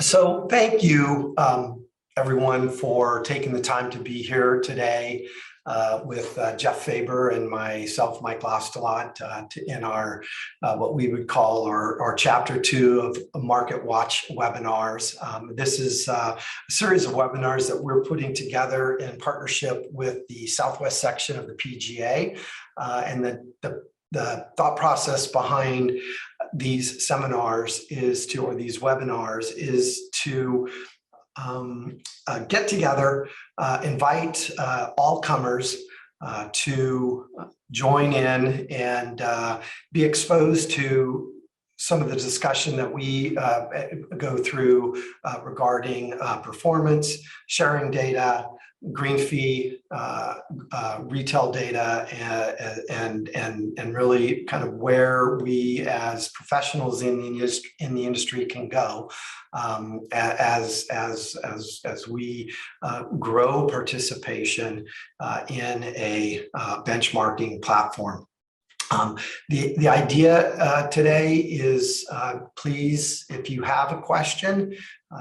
So thank you, everyone, for taking the time to be here today with Jeff Faber and myself, Mike Loustalot, in our what we would call our Chapter 2 of Market Watch webinars. This is a series of webinars that we're putting together in partnership with the Southwest section of the PGA, and the thought process behind these seminars or these webinars is to get together, invite all comers to join in and be exposed to some of the discussion that we go through regarding performance, sharing data, green fee, retail data, and really kind of where we as professionals in the industry can go as we grow participation in a benchmarking platform. The idea today is, please, if you have a question,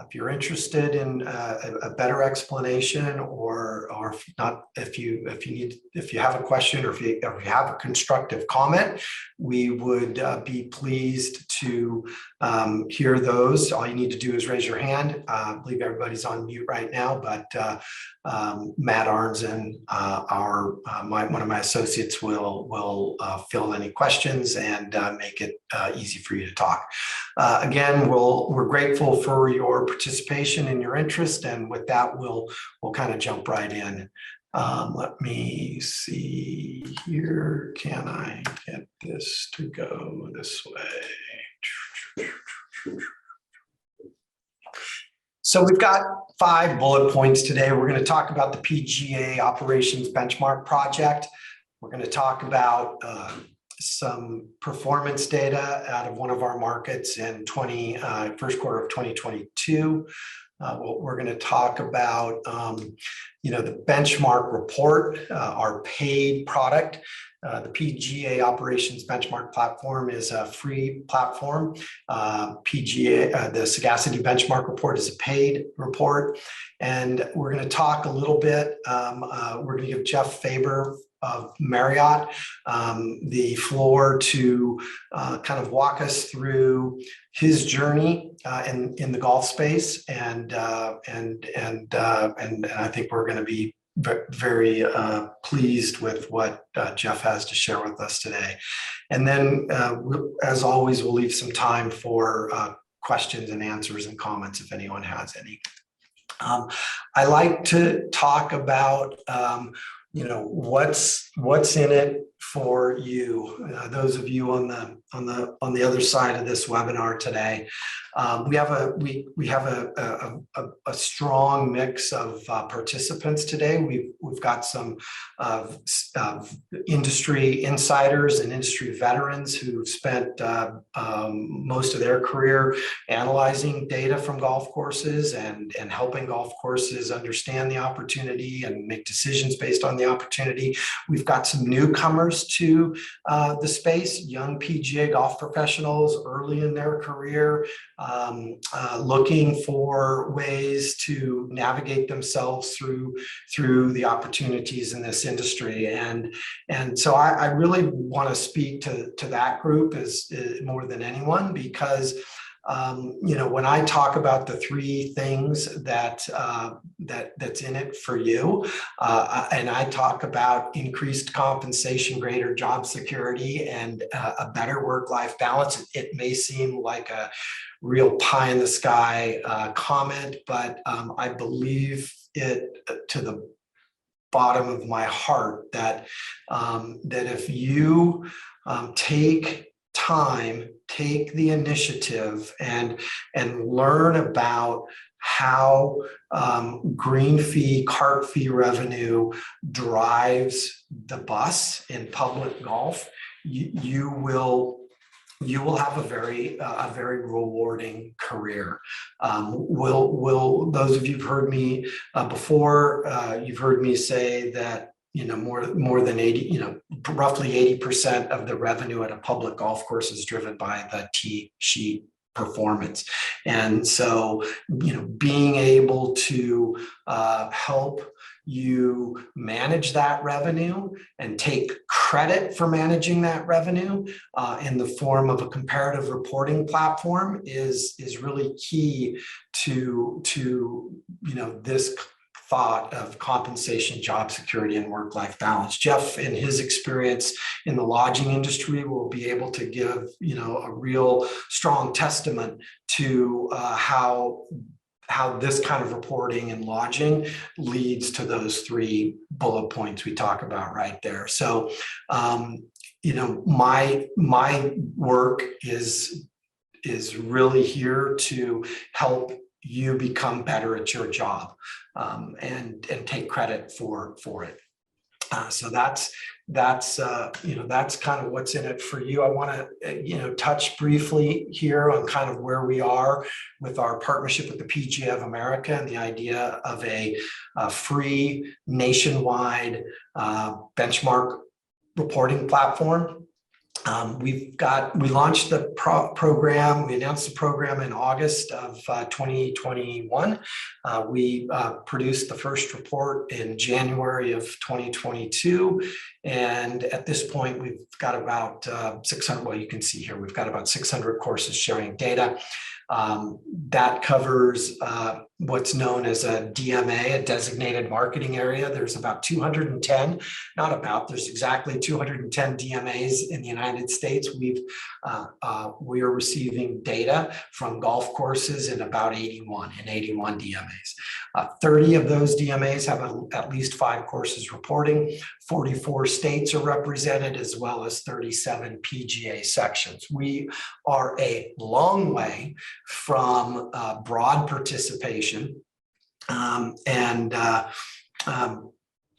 if you're interested in a better explanation, or if you have a question, or if you have a constructive comment, we would be pleased to hear those. All you need to do is raise your hand. I believe everybody's on mute right now, but Matt Arnzen, one of my associates, will fill any questions and make it easy for you to talk. Again, we're grateful for your participation and your interest, and with that, we'll kind of jump right in. Let me see here. Can I get this to go this way? So we've got 5 bullet points today. We're going to talk about the PGA Operations Benchmark project. We're going to talk about some performance data out of one of our markets in first quarter of 2022. We're going to talk about the benchmark report, our paid product. The PGA Operations Benchmark platform is a free platform. The Sagacity Benchmark report is a paid report. And we're going to talk a little bit. We're going to give Jeff Faber of Marriott the floor to kind of walk us through his journey in the golf space, and I think we're going to be very pleased with what Jeff has to share with us today. And then, as always, we'll leave some time for questions and answers and comments if anyone has any. I like to talk about what's in it for you. Those of you on the other side of this webinar today, we have a strong mix of participants today. We've got some industry insiders and industry veterans who've spent most of their career analyzing data from golf courses and helping golf courses understand the opportunity and make decisions based on the opportunity. We've got some newcomers to the space, young PGA golf professionals early in their career, looking for ways to navigate themselves through the opportunities in this industry. And so I really want to speak to that group as more than anyone, because when I talk about the 3 things that's in it for you, and I talk about increased compensation, greater job security, and a better work-life balance, it may seem like a real pie in the sky comment, but I believe it to the bottom of my heart that if you take the initiative and learn about how green fee, cart fee revenue drives the bus in public golf, you will have a very rewarding career. Those of you who've heard me before, you've heard me say that more than 80, roughly 80% of the revenue at a public golf course is driven by the tee sheet performance. And so, being able to help you manage that revenue and take credit for managing that revenue in the form of a comparative reporting platform is really key to this thought of compensation, job security, and work-life balance. Jeff, in his experience in the lodging industry, will be able to give a real strong testament to how this kind of reporting in lodging leads to those 3 bullet points we talk about right there. So, my work is really here to help you become better at your job and take credit for it. So that's kind of what's in it for you. I want to touch briefly here on kind of where we are with our partnership with the PGA of America and the idea of a free nationwide benchmark reporting platform. We launched the program. We announced the program in August of 2021. We produced the first report in January of 2022. And at this point, we've got about 600, well, you can see here, we've got about 600 courses sharing data. That covers what's known as a DMA, a designated marketing area. There's about 210, there's exactly 210 DMAs in the United States. We are receiving data from golf courses in about 81 DMAs. 30 of those DMAs have at least 5 courses reporting. 44 states are represented, as well as 37 PGA sections. We are a long way from broad participation, and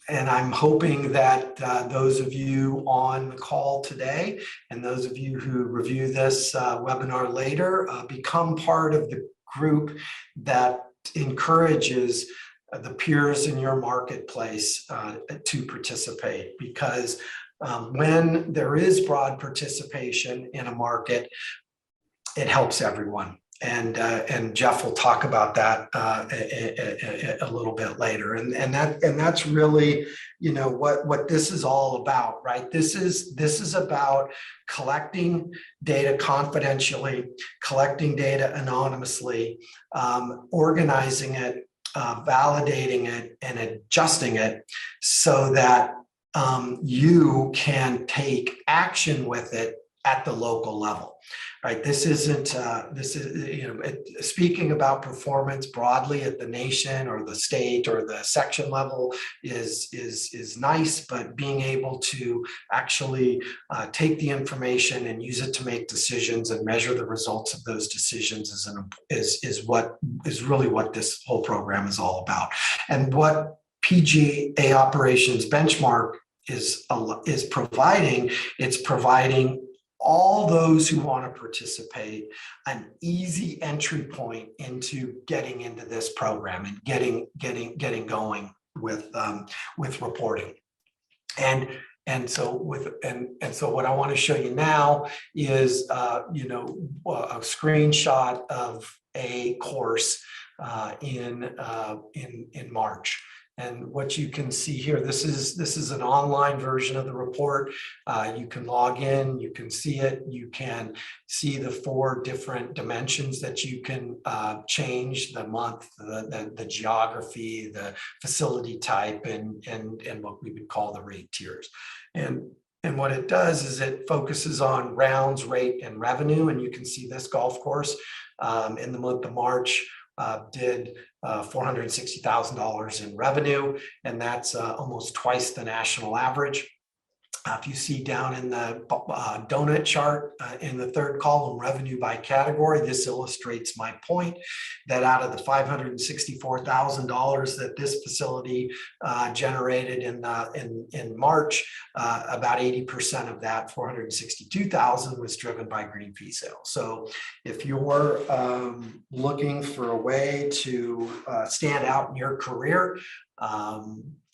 I'm hoping that those of you on the call today and those of you who review this webinar later become part of the group that encourages the peers in your marketplace to participate, because when there is broad participation in a market, it helps everyone. And Jeff will talk about that a little bit later. And that's really, what this is all about, right? This is about collecting data confidentially, collecting data anonymously, organizing it, validating it, and adjusting it so that you can take action with it at the local level, right? This isn't, speaking about performance broadly at the nation or the state or the section level is nice, but being able to actually take the information and use it to make decisions and measure the results of those decisions is really what this whole program is all about. And what PGA Operations Benchmark is providing, it's providing all those who want to participate an easy entry point into getting into this program and getting going with reporting. And so what I want to show you now is a screenshot of a course in March. And what you can see here, this is an online version of the report. You can log in, you can see it, you can see the 4 different dimensions that you can change: the month, the geography, the facility type, and what we would call the rate tiers. And what it does is it focuses on rounds, rate, and revenue. And you can see this golf course in the month of March did $460,000 in revenue, and that's almost twice the national average. If you see down in the donut chart in the 3rd column, revenue by category, this illustrates my point that out of the $564,000 that this facility generated in March, about 80% of that, $462,000, was driven by green fee sales. So if you're looking for a way to stand out in your career,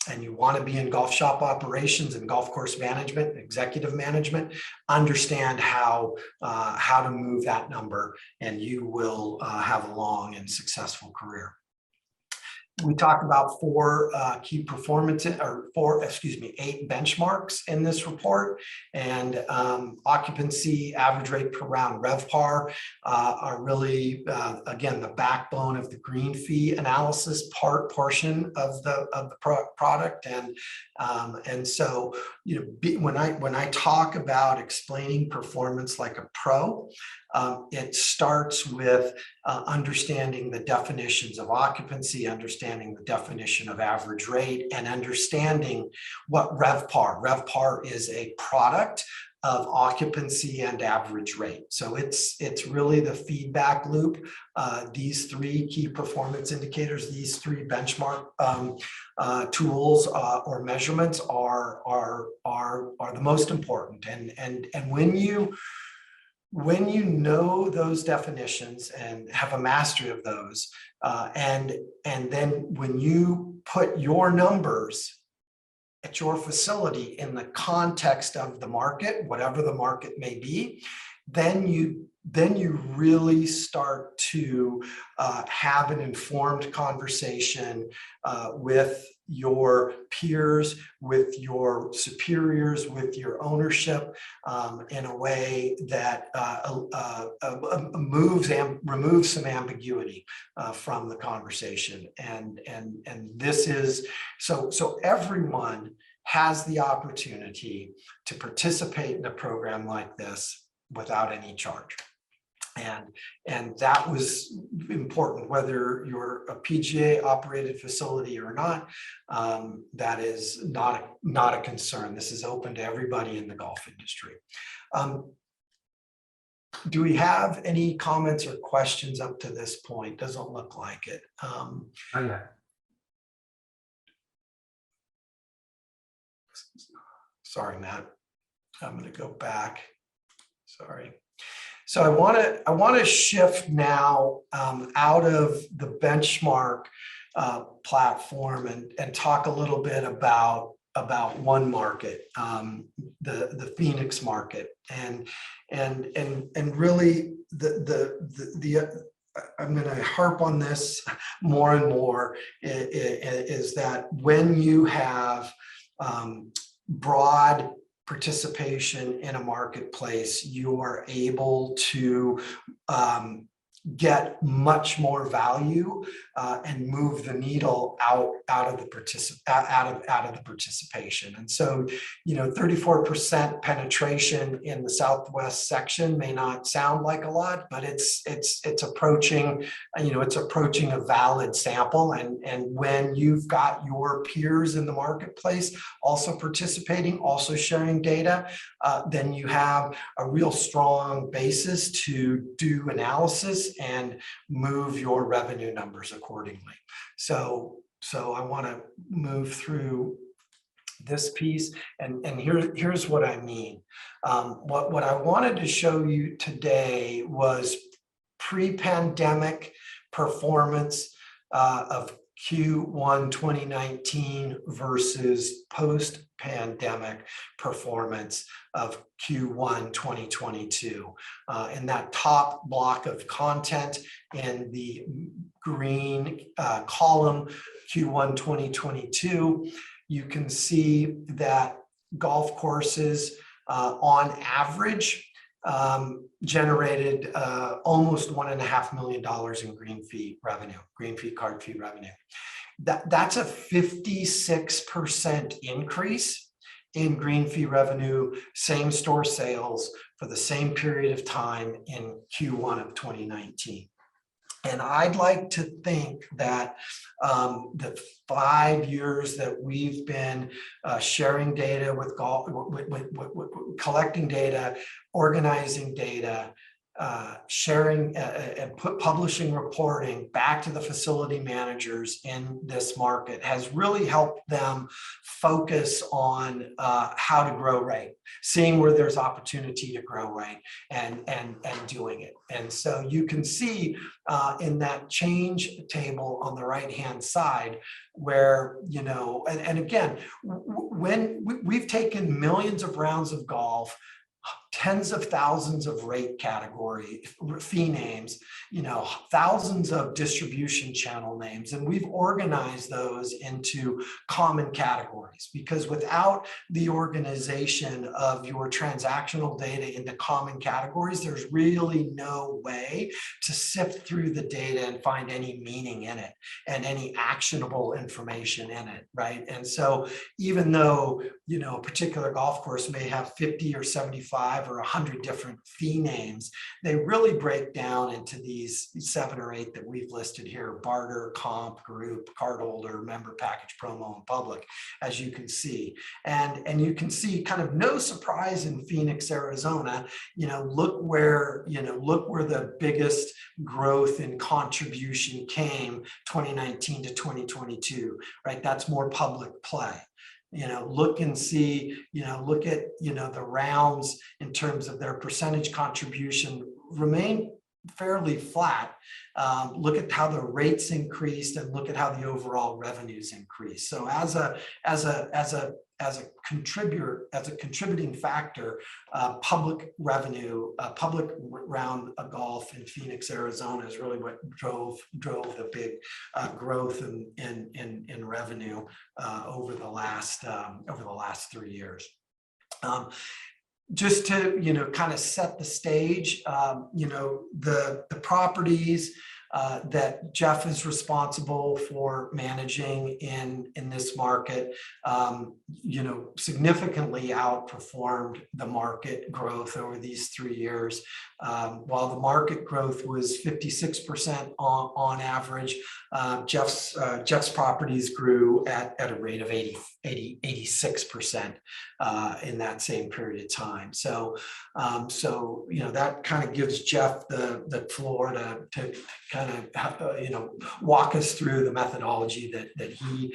and you want to be in golf shop operations and golf course management, executive management, understand how to move that number, and you will have a long and successful career. We talked about eight benchmarks in this report, and occupancy, average rate per round, RevPAR are really, again, the backbone of the green fee analysis portion of the product. And so, when I talk about explaining performance like a pro, it starts with understanding the definitions of occupancy, understanding the definition of average rate, and understanding what RevPAR is a product of occupancy and average rate. So it's really the feedback loop. These three key performance indicators, these three benchmark tools or measurements are the most important. And when you know those definitions and have a mastery of those, and then when you put your numbers at your facility in the context of the market, whatever the market may be, then you really start to have an informed conversation with your peers, with your superiors, with your ownership, in a way that removes some ambiguity from the conversation. And this is so everyone has the opportunity to participate in a program like this without any charge. And that was important, whether you're a PGA operated facility or not. That is not a concern. This is open to everybody in the golf industry. Do we have any comments or questions up to this point? Doesn't look like it. Sorry, Matt. I'm going to go back. Sorry. So I want to shift now out of the benchmark platform and talk a little bit about one market, the Phoenix market, and really the I'm going to harp on this more and more, is that when you have broad participation in a marketplace, you are able to get much more value and move the needle out of the participation. And so, 34% penetration in the Southwest section may not sound like a lot, but it's approaching, it's approaching a valid sample. And when you've got your peers in the marketplace also participating, also sharing data, then you have a real strong basis to do analysis and move your revenue numbers accordingly. So I want to move through this piece, and here's what I mean. What I wanted to show you today was pre-pandemic performance of Q1 2019 versus post-pandemic performance of Q1 2022. In that top block of content in the green column, Q1 2022, you can see that golf courses on average generated almost $1.5 million in green fee card fee revenue. That's a 56% increase in green fee revenue, same store sales for the same period of time in Q1 of 2019. And I'd like to think that the 5 years that we've been sharing data with golf, collecting data, organizing data, sharing and publishing reporting back to the facility managers in this market has really helped them focus on how to grow rate, seeing where there's opportunity to grow rate, and doing it. And so you can see in that change table on the right hand side where, and again, when we've taken millions of rounds of golf, tens of thousands of rate category fee names, thousands of distribution channel names, and we've organized those into common categories, because without the organization of your transactional data into common categories, there's really no way to sift through the data and find any meaning in it and any actionable information in it, right? And so even though, a particular golf course may have 50 or 75 or 100 different fee names, they really break down into these 7 or 8 that we've listed here: barter, comp, group, cardholder, member package, promo, and public, as you can see. And you can see, kind of no surprise in Phoenix, Arizona, look where the biggest growth in contribution came 2019 to 2022, right? That's more public play. Look and see, look at, the rounds in terms of their percentage contribution remain fairly flat. Look at how the rates increased, and look at how the overall revenues increased. So as a contributing factor, public revenue, public round of golf in Phoenix, Arizona is really what drove the big growth in revenue over the last 3 years. Just to kind of set the stage, the properties that Jeff is responsible for managing in this market, significantly outperformed the market growth over these 3 years. While the market growth was 56% on average, Jeff's properties grew at a rate of 86% in that same period of time. So that kind of gives Jeff the floor to kind of walk us through the methodology that he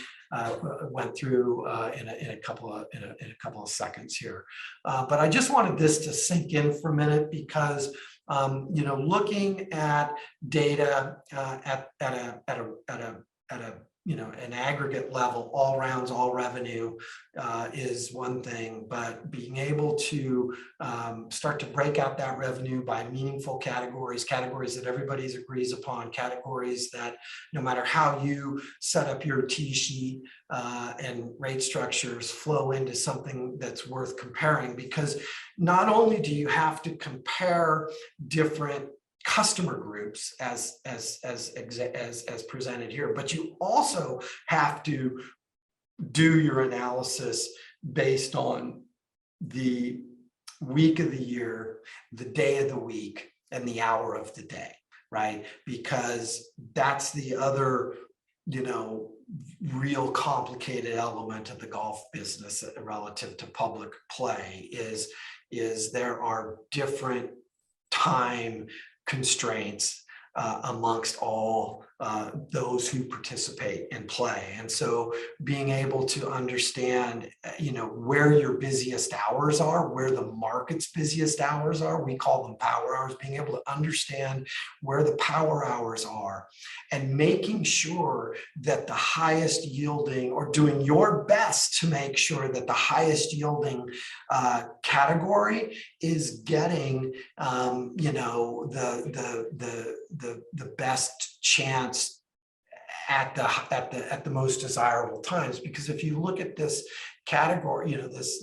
went through in a couple of seconds here. But I just wanted this to sink in for a minute, because looking at data at an aggregate level, all rounds, all revenue is one thing, but being able to start to break out that revenue by meaningful categories that everybody agrees upon, categories that no matter how you set up your T-sheet and rate structures flow into something that's worth comparing, because not only do you have to compare different customer groups as presented here, but you also have to do your analysis based on the week of the year, the day of the week, and the hour of the day, right? Because that's the other, real complicated element of the golf business relative to public play is there are different time constraints amongst all those who participate and play. And so being able to understand, where your busiest hours are, where the market's busiest hours are, we call them power hours, being able to understand where the power hours are and making sure that the highest yielding, or doing your best to make sure that the highest yielding category is getting, the best chance at the most desirable times. Because if you look at this category, this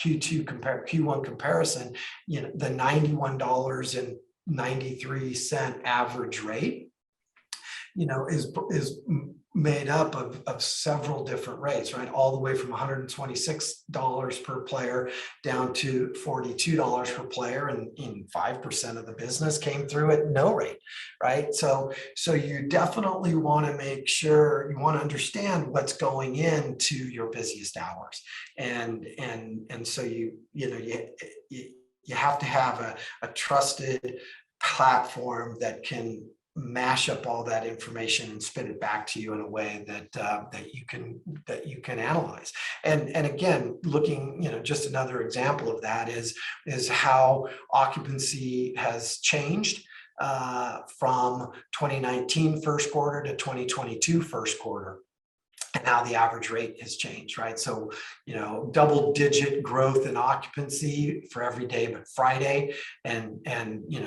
Q1 comparison, the $91.93 average rate, is made up of several different rates, right? All the way from $126 per player down to $42 per player, and 5% of the business came through at no rate, right? So you definitely want to make sure, you want to understand what's going into your busiest hours, and so you have to have a trusted platform that can mash up all that information and spit it back to you in a way that you can analyze. And again, looking, just another example of that is how occupancy has changed from 2019 first quarter to 2022 first quarter. And how the average rate has changed, right? So, double-digit growth in occupancy for every day but Friday, and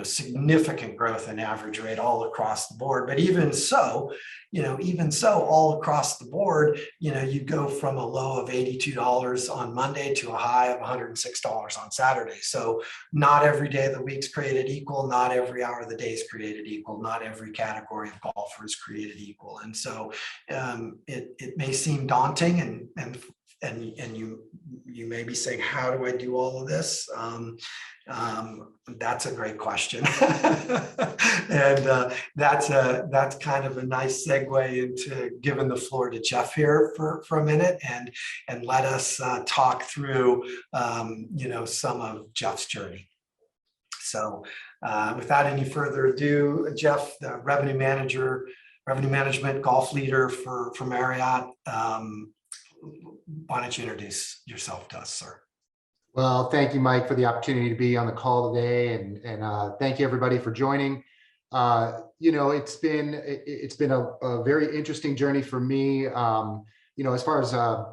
significant growth in average rate all across the board. But even so, all across the board, you go from a low of $82 on Monday to a high of $106 on Saturday. So not every day of the week's created equal, not every hour of the day is created equal, not every category of golfer is created equal. And so it may seem daunting, and you may be saying, how do I do all of this? That's a great question. And that's kind of a nice segue into giving the floor to Jeff here for a minute, and let us talk through some of Jeff's journey. So without any further ado, Jeff, the revenue management golf leader for Marriott. Why don't you introduce yourself to us, sir? Well, thank you, Mike, for the opportunity to be on the call today, and thank you everybody for joining. It's been a very interesting journey for me. As far as a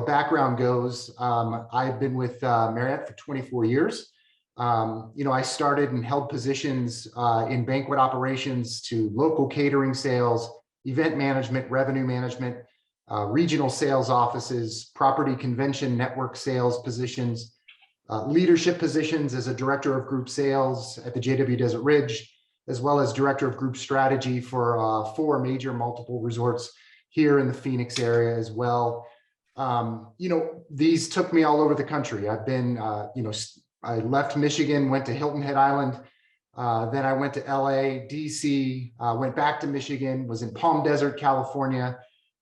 background goes, I've been with Marriott for 24 years. I started and held positions in banquet operations to local catering sales, event management, revenue management, regional sales offices, property convention network sales positions, leadership positions as a director of group sales at the JW Desert Ridge, as well as director of group strategy for 4 major multiple resorts here in the Phoenix area as well. These took me all over the country. I've been, I left Michigan, went to Hilton Head Island. Then I went to LA, DC, went back to Michigan, was in Palm Desert, California,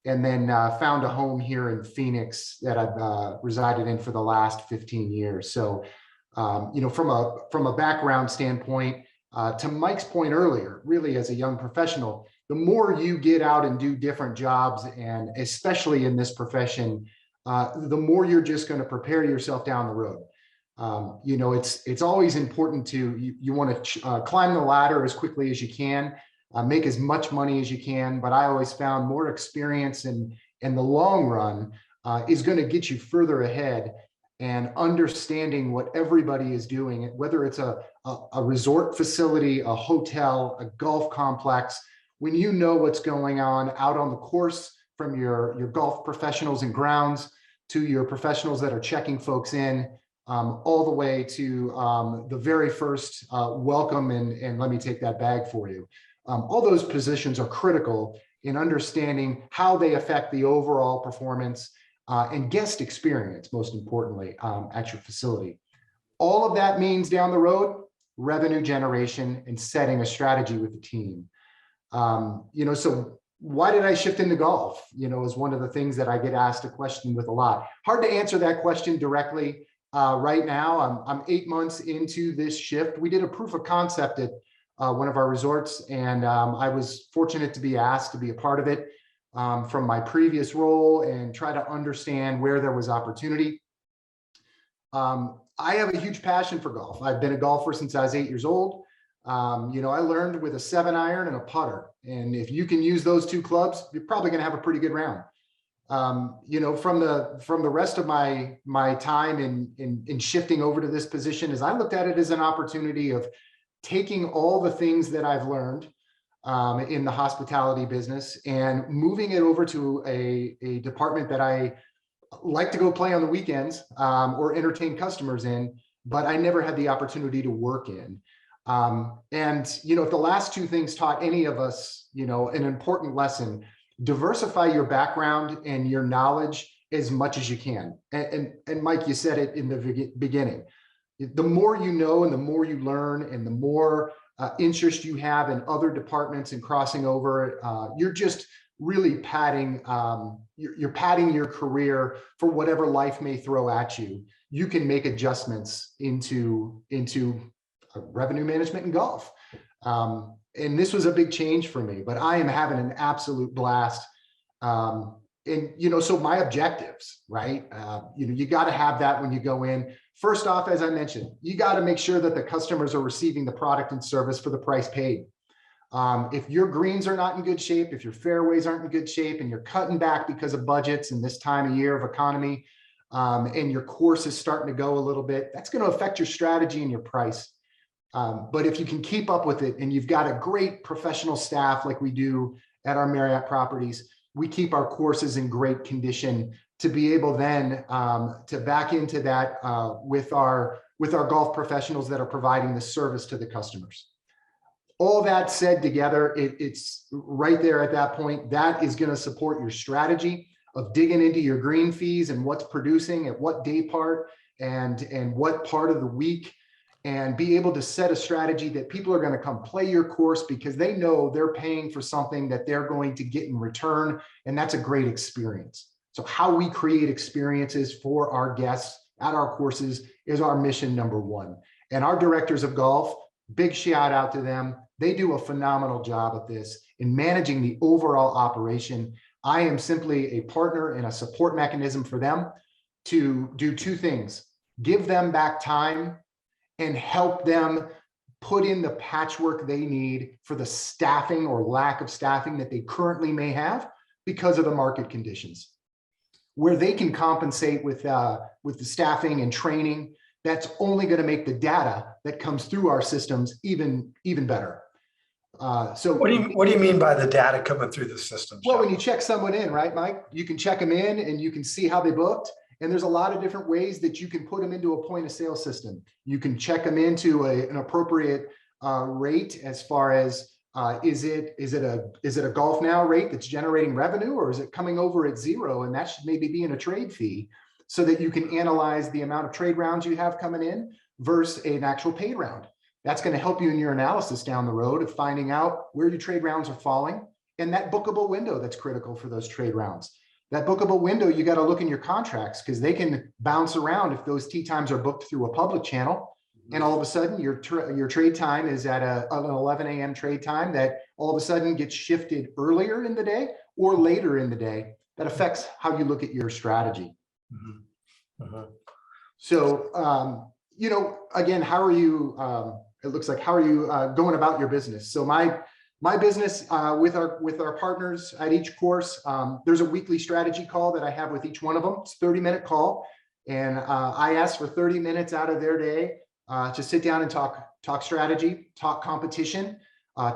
and then found a home here in Phoenix that I've resided in for the last 15 years. So, from a background standpoint, to Mike's point earlier, really as a young professional, the more you get out and do different jobs, and especially in this profession, the more you're just going to prepare yourself down the road. It's always important you want to climb the ladder as quickly as you can, make as much money as you can. But I always found more experience in the long run is going to get you further ahead, and understanding what everybody is doing, whether it's a resort facility, a hotel, a golf complex. When you know what's going on out on the course, from your golf professionals and grounds to your professionals that are checking folks in, all the way to the very first welcome and let me take that bag for you. All those positions are critical in understanding how they affect the overall performance and guest experience, most importantly, at your facility. All of that means down the road, revenue generation and setting a strategy with the team. So why did I shift into golf? Is one of the things that I get asked a question with a lot. Hard to answer that question directly. Right now, I'm 8 months into this shift. We did a proof of concept at one of our resorts, and I was fortunate to be asked to be a part of it from my previous role and try to understand where there was opportunity. I have a huge passion for golf. I've been a golfer since I was 8 years old. I learned with a 7-iron and a putter, and if you can use those 2 clubs, you're probably going to have a pretty good round. From the rest of my time in shifting over to this position, is I looked at it as an opportunity of taking all the things that I've learned in the hospitality business and moving it over to a department that I like to go play on the weekends or entertain customers in, but I never had the opportunity to work in. If the last 2 things taught any of us, an important lesson: diversify your background and your knowledge as much as you can. And Mike, you said it in the beginning. The more you know and the more you learn and the more interest you have in other departments and crossing over, you're just really padding your career for whatever life may throw at you. You can make adjustments into revenue management and golf. And this was a big change for me, but I am having an absolute blast. And, so my objectives, right? You got to have that when you go in. First off, as I mentioned, you got to make sure that the customers are receiving the product and service for the price paid. If your greens are not in good shape, if your fairways aren't in good shape, and you're cutting back because of budgets and this time of year of economy, and your course is starting to go a little bit, that's going to affect your strategy and your price. But if you can keep up with it and you've got a great professional staff like we do at our Marriott properties, we keep our courses in great condition to be able then to back into that with our golf professionals that are providing the service to the customers. All that said together, it's right there at that point. That is going to support your strategy of digging into your green fees and what's producing at what day part and what part of the week, and be able to set a strategy that people are going to come play your course because they know they're paying for something that they're going to get in return. And that's a great experience. So how we create experiences for our guests at our courses is our mission number one. And our directors of golf, big shout out to them. They do a phenomenal job at this in managing the overall operation. I am simply a partner and a support mechanism for them to do two things: give them back time and help them put in the patchwork they need for the staffing or lack of staffing that they currently may have because of the market conditions. Where they can compensate with the staffing and training, that's only going to make the data that comes through our systems even better. So what do you mean by the data coming through the system? Well, when you check someone in, right, Mike, you can check them in and you can see how they booked. And there's a lot of different ways that you can put them into a point of sale system. You can check them into an appropriate rate as far as is it a golf now rate that's generating revenue, or is it coming over at zero? And that should maybe be in a trade fee, so that you can analyze the amount of trade rounds you have coming in versus an actual paid round. That's going to help you in your analysis down the road of finding out where your trade rounds are falling, and that bookable window that's critical for those trade rounds. That bookable window, you got to look in your contracts because they can bounce around if those tee times are booked through a public channel. And all of a sudden your trade time is at an 11 a.m. trade time that all of a sudden gets shifted earlier in the day or later in the day. That affects how you look at your strategy. Mm-hmm. Uh-huh. So, again, how are you, it looks like, how are you going about your business? So my business with our partners at each course, there's a weekly strategy call that I have with each one of them. It's a 30-minute call. And I ask for 30 minutes out of their day to sit down and talk strategy, talk competition,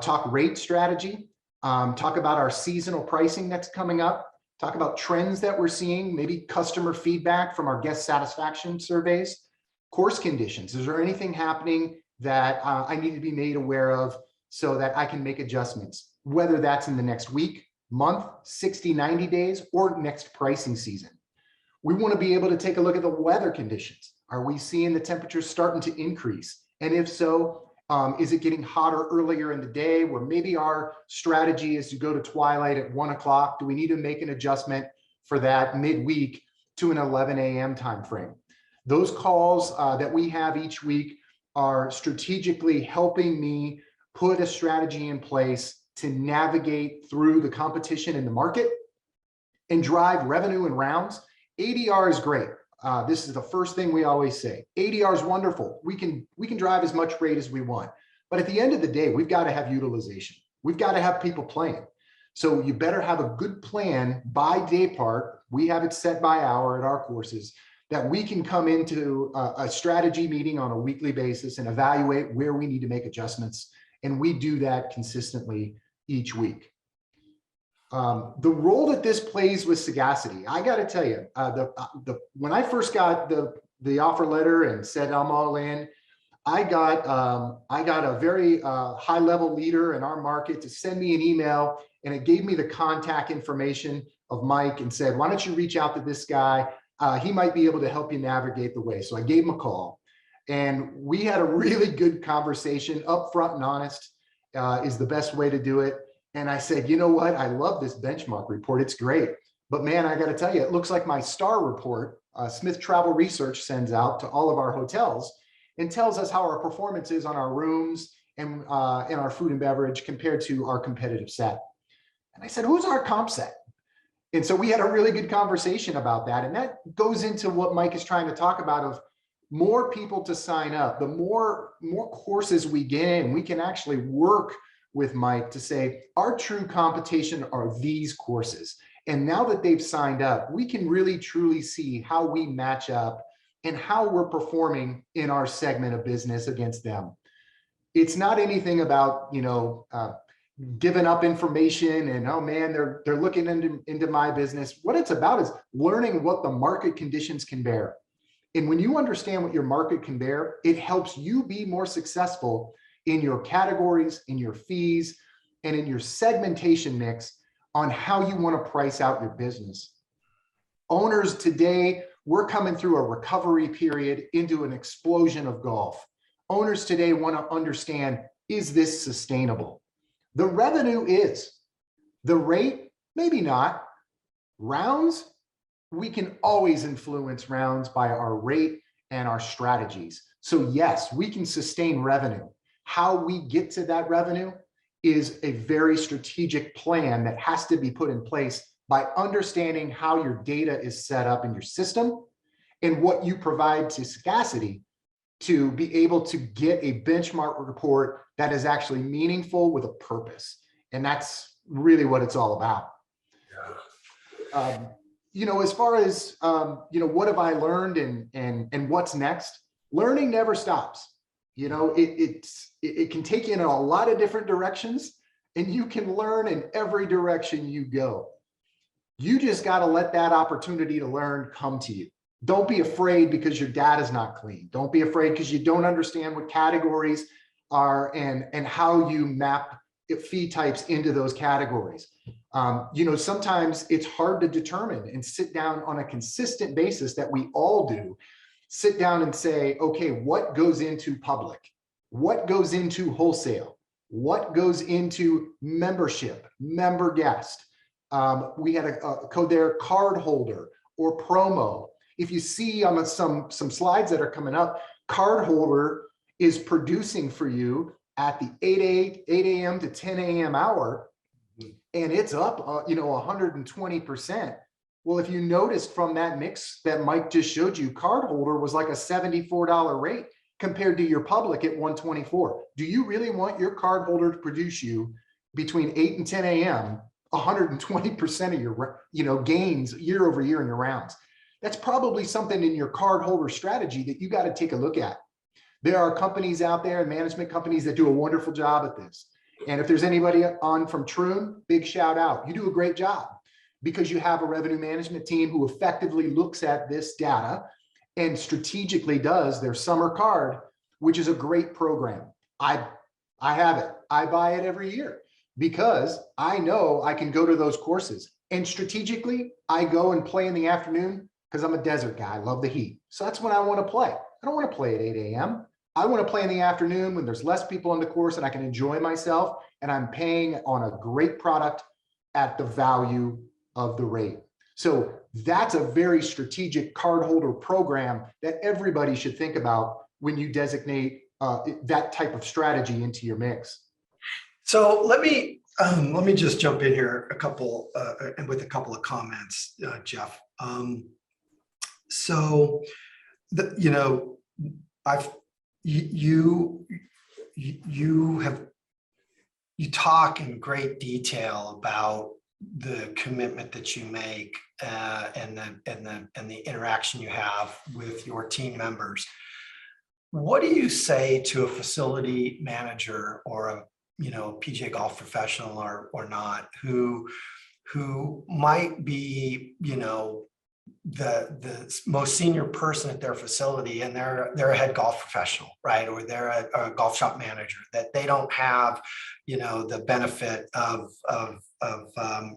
talk rate strategy, talk about our seasonal pricing that's coming up, talk about trends that we're seeing, maybe customer feedback from our guest satisfaction surveys, course conditions. Is there anything happening that I need to be made aware of so that I can make adjustments, whether that's in the next week, month, 60, 90 days, or next pricing season? We want to be able to take a look at the weather conditions. Are we seeing the temperatures starting to increase? And if so, is it getting hotter earlier in the day where maybe our strategy is to go to twilight at 1 o'clock? Do we need to make an adjustment for that midweek to an 11 a.m. time frame? Those calls that we have each week are strategically helping me put a strategy in place to navigate through the competition in the market and drive revenue and rounds. ADR is great. This is the first thing we always say. ADR is wonderful. We can drive as much rate as we want. But at the end of the day, we've got to have utilization. We've got to have people playing. So you better have a good plan by day part. We have it set by hour at our courses that we can come into a strategy meeting on a weekly basis and evaluate where we need to make adjustments. And we do that consistently each week. The role that this plays with Sagacity, I got to tell you, when I first got the offer letter and said I'm all in, I got a very high level leader in our market to send me an email, and it gave me the contact information of Mike and said, why don't you reach out to this guy? He might be able to help you navigate the way. So I gave him a call, and we had a really good conversation. Upfront and honest is the best way to do it. And I said, you know what? I love this benchmark report. It's great. But man, I got to tell you, it looks like my star report, Smith Travel Research sends out to all of our hotels and tells us how our performance is on our rooms and in our food and beverage compared to our competitive set. And I said, who's our comp set? And so we had a really good conversation about that. And that goes into what Mike is trying to talk about of more people to sign up. The more courses we get in, we can actually work with Mike to say, our true competition are these courses. And now that they've signed up, we can really truly see how we match up and how we're performing in our segment of business against them. It's not anything about, giving up information and, oh man, they're looking into my business. What it's about is learning what the market conditions can bear. And when you understand what your market can bear, it helps you be more successful in your categories, in your fees, and in your segmentation mix on how you want to price out your business. Owners today, we're coming through a recovery period into an explosion of golf. Owners today want to understand, is this sustainable? The revenue is. The rate, maybe not. Rounds, we can always influence rounds by our rate and our strategies. So yes, we can sustain revenue. How we get to that revenue is a very strategic plan that has to be put in place by understanding how your data is set up in your system and what you provide to Sagacity to be able to get a benchmark report that is actually meaningful with a purpose. And that's really what it's all about. Yeah. As far as, what have I learned and what's next? Learning never stops. It can take you in a lot of different directions, and you can learn in every direction you go. You just got to let that opportunity to learn come to you. Don't be afraid because your data is not clean. Don't be afraid because you don't understand what categories are and how you map fee types into those categories. Sometimes it's hard to determine and sit down on a consistent basis that we all do. Sit down and say, okay, what goes into public? What goes into wholesale? What goes into membership, member guest? We had a code there, card holder or promo. If you see on some slides that are coming up, card holder is producing for you at the 8 a.m. to 10 a.m. hour, and it's up, 120%. Well, if you noticed from that mix that Mike just showed you, card holder was like a $74 rate compared to your public at $124. Do you really want your card holder to produce you between 8 and 10 a.m. 120% of your gains year over year in your rounds? That's probably something in your card holder strategy that you got to take a look at. There are companies out there and management companies that do a wonderful job at this. And if there's anybody on from Troon, big shout out. You do a great job because you have a revenue management team who effectively looks at this data and strategically does their summer card, which is a great program. I have it. I buy it every year because I know I can go to those courses. And strategically, I go and play in the afternoon because I'm a desert guy. I love the heat. So that's when I want to play. I don't want to play at 8 a.m. I want to play in the afternoon when there's less people on the course and I can enjoy myself and I'm paying on a great product at the value of the rate. So that's a very strategic cardholder program that everybody should think about when you designate that type of strategy into your mix. So let me just jump in here with a couple of comments, Jeff. You talk in great detail about the commitment that you make and the interaction you have with your team members. What do you say to a facility manager or a PGA golf professional or not who might be the most senior person at their facility and they're a head golf professional, right? Or they're a golf shop manager, that they don't have, the benefit of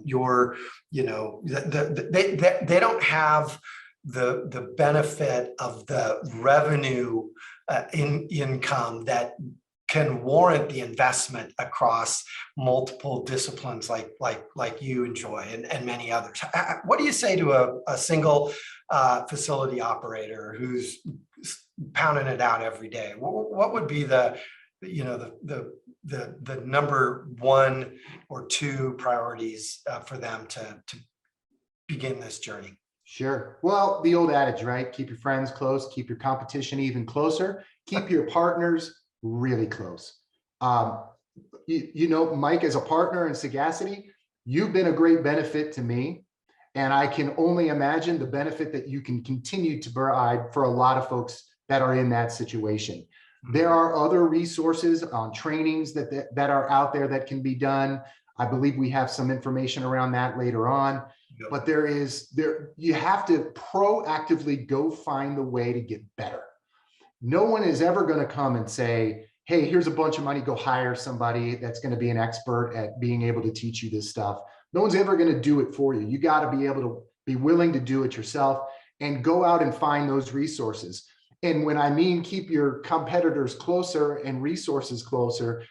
your, they don't have the benefit of the revenue income that can warrant the investment across multiple disciplines like you enjoy and many others. What do you say to a single facility operator who's pounding it out every day? What would be the the number one or two priorities for them to begin this journey? Sure. Well, the old adage, right? Keep your friends close, keep your competition even closer, keep your partners really close. Mike, as a partner in Sagacity, you've been a great benefit to me. And I can only imagine the benefit that you can continue to provide for a lot of folks that are in that situation. There are other resources on trainings that are out there that can be done. I believe we have some information around that later on. Yep. But you have to proactively go find the way to get better. No one is ever going to come and say, hey, here's a bunch of money, go hire somebody that's going to be an expert at being able to teach you this stuff. No one's ever going to do it for you. You got to be able to be willing to do it yourself and go out and find those resources. And when I mean keep your competitors closer and resources closer,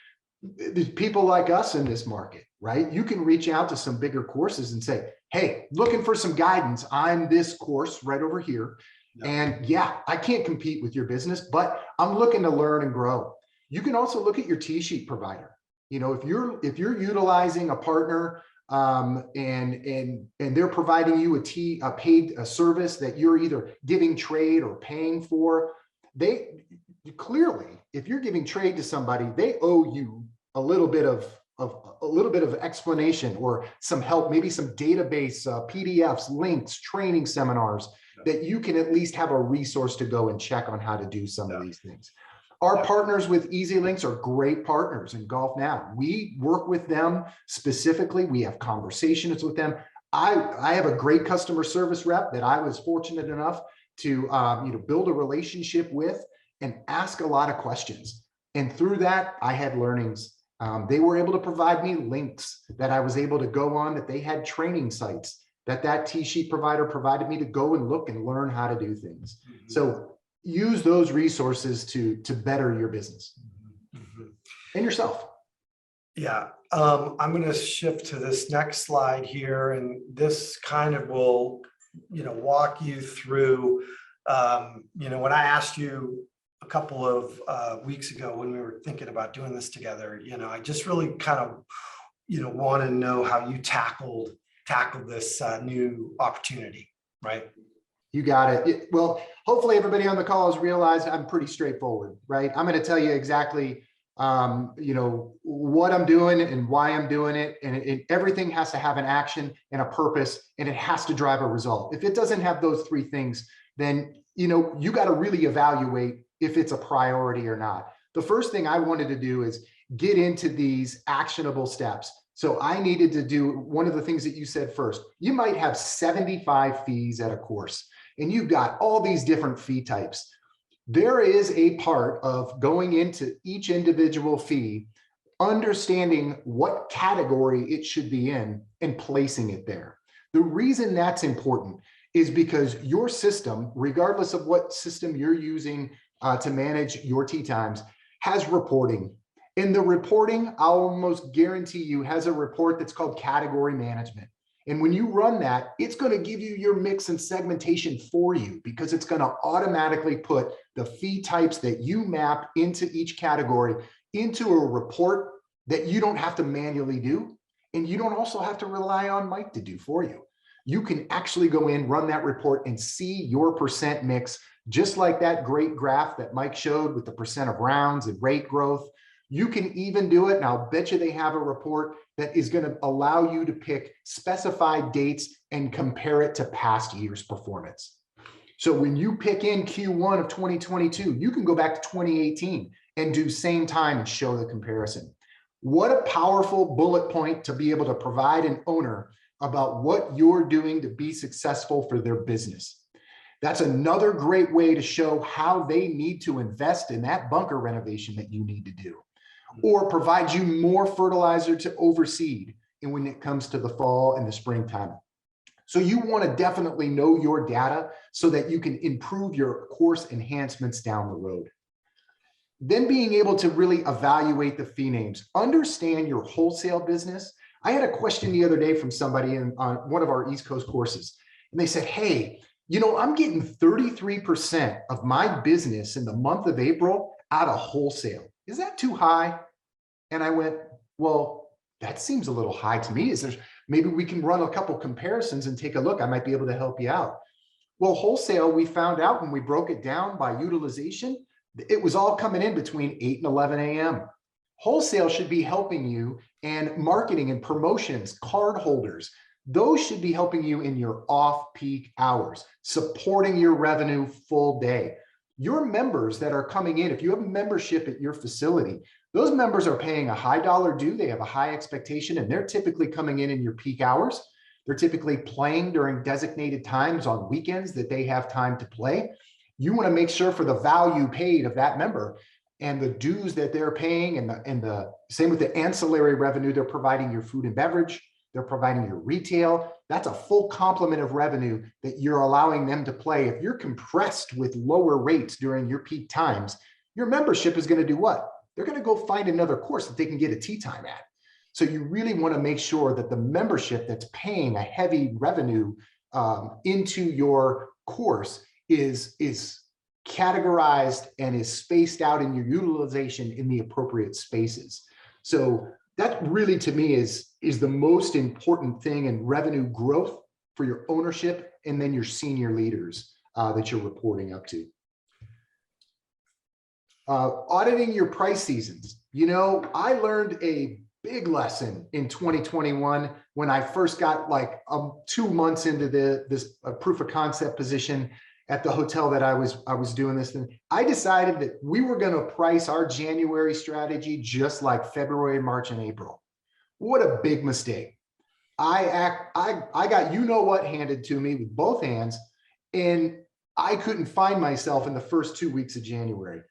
there's people like us in this market, right? You can reach out to some bigger courses and say, hey, looking for some guidance. I'm this course right over here. Yeah. And yeah, I can't compete with your business, but I'm looking to learn and grow. You can also look at your tee sheet provider. If you're utilizing a partner and they're providing you a paid service that you're either giving trade or paying for, they clearly, if you're giving trade to somebody, they owe you a little bit of explanation or some help, maybe some database, PDFs, links, training seminars that you can at least have a resource to go and check on how to do some of these things. Our partners with EasyLinks are great partners in Golf Now. We work with them specifically. We have conversations with them. I have a great customer service rep that I was fortunate enough to build a relationship with and ask a lot of questions. And through that, I had learnings. They were able to provide me links that I was able to go on, that they had training sites that tee sheet provider provided me to go and look and learn how to do things. Mm-hmm. So use those resources to better your business and yourself. Yeah, I'm going to shift to this next slide here, and this kind of will, walk you through, when I asked you a couple of weeks ago when we were thinking about doing this together, I just really kind of, want to know how you tackled this new opportunity, right? You got it. Well, hopefully everybody on the call has realized I'm pretty straightforward, right? I'm going to tell you exactly, what I'm doing and why I'm doing it. And everything has to have an action and a purpose, and it has to drive a result. If it doesn't have those three things, then, you got to really evaluate if it's a priority or not. The first thing I wanted to do is get into these actionable steps. So I needed to do one of the things that you said first. You might have 75 fees at a course, and you've got all these different fee types. There is a part of going into each individual fee, understanding what category it should be in and placing it there. The reason that's important is because your system, regardless of what system you're using to manage your tee times, has reporting. And the reporting, I'll almost guarantee you, has a report that's called category management. And when you run that, it's going to give you your mix and segmentation for you, because it's going to automatically put the fee types that you map into each category into a report that you don't have to manually do. And you don't also have to rely on Mike to do for you. You can actually go in, run that report, and see your percent mix, just like that great graph that Mike showed with the percent of rounds and rate growth. You can even do it, and I'll bet you they have a report that is going to allow you to pick specified dates and compare it to past year's performance. So when you pick in Q1 of 2022, you can go back to 2018 and do same time and show the comparison. What a powerful bullet point to be able to provide an owner about what you're doing to be successful for their business. That's another great way to show how they need to invest in that bunker renovation that you need to do, or provide you more fertilizer to overseed and when it comes to the fall and the springtime. So you want to definitely know your data so that you can improve your course enhancements down the road. Then being able to really evaluate the fee names, understand your wholesale business. I had a question the other day from somebody on one of our East Coast courses, and they said, hey, I'm getting 33% of my business in the month of April out of wholesale. is that too high? And I went, well, that seems a little high to me. Is there, maybe we can run a couple comparisons and take a look. I might be able to help you out. Well, wholesale, we found out when we broke it down by utilization, it was all coming in between 8 and 11 a.m. Wholesale should be helping you, and marketing and promotions, card holders, those should be helping you in your off-peak hours, supporting your revenue full day. Your members that are coming in, if you have a membership at your facility, those members are paying a high dollar due. They have a high expectation, and they're typically coming in your peak hours. They're typically playing during designated times on weekends that they have time to play. You want to make sure for the value paid of that member and the dues that they're paying, and the same with the ancillary revenue, they're providing your food and beverage, they're providing your retail. That's a full complement of revenue that you're allowing them to play. If you're compressed with lower rates during your peak times, your membership is going to do what? They're going to go find another course that they can get a tee time at. So you really want to make sure that the membership that's paying a heavy revenue into your course is categorized and is spaced out in your utilization in the appropriate spaces. So that really, to me, is the most important thing in revenue growth for your ownership and then your senior leaders that you're reporting up to. Auditing your price seasons. You know, I learned a big lesson in 2021 when I first got like 2 months into this proof of concept position at the hotel that I was doing this thing. I decided that we were going to price our January strategy just like February, March, and April. What a big mistake. I got you-know-what handed to me with both hands, and I couldn't find myself in the first 2 weeks of January.